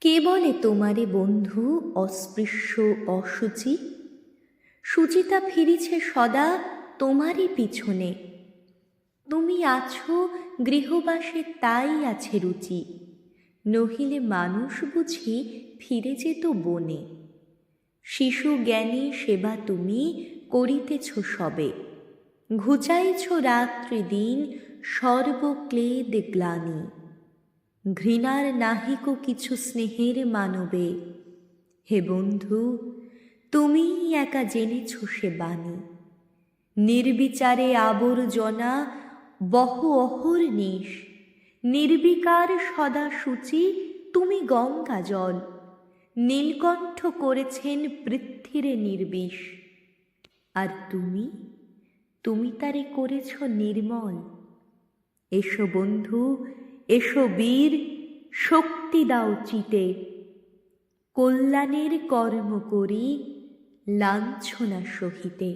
কে বলে তোমারে বন্ধু অস্পৃশ্য অসুচি? সুচিতা ফিরিছে সদা তোমারই পিছনে। তুমি আছো গৃহবাসে, তাই আছে রুচি, নহিলে মানুষ বুঝি ফিরে যেত বনে। শিশু জ্ঞানী সেবা তুমি করিতেছ সবে, ঘুচাইছ রাত্রি দিন সর্বক্লেদ গ্লানি। ঘৃণার নাহিক কিছু স্নেহের মানবে, হে বন্ধু তুমিই একা জেনেছ সে বাণী। নির্বিচারে আবর্জনা বহ অহর্নিশ, নির্বিকার সদা সূচি তুমি গঙ্গা জল। নীলকণ্ঠ করেছেন পৃথ্বীরে নির্বিষ, আর তুমি তারে করেছ নির্মল। এসো বন্ধু, এসো বীর, শক্তি দাও চিতে, কল্যাণের কর্ম করি লাঞ্ছনা সহিতে।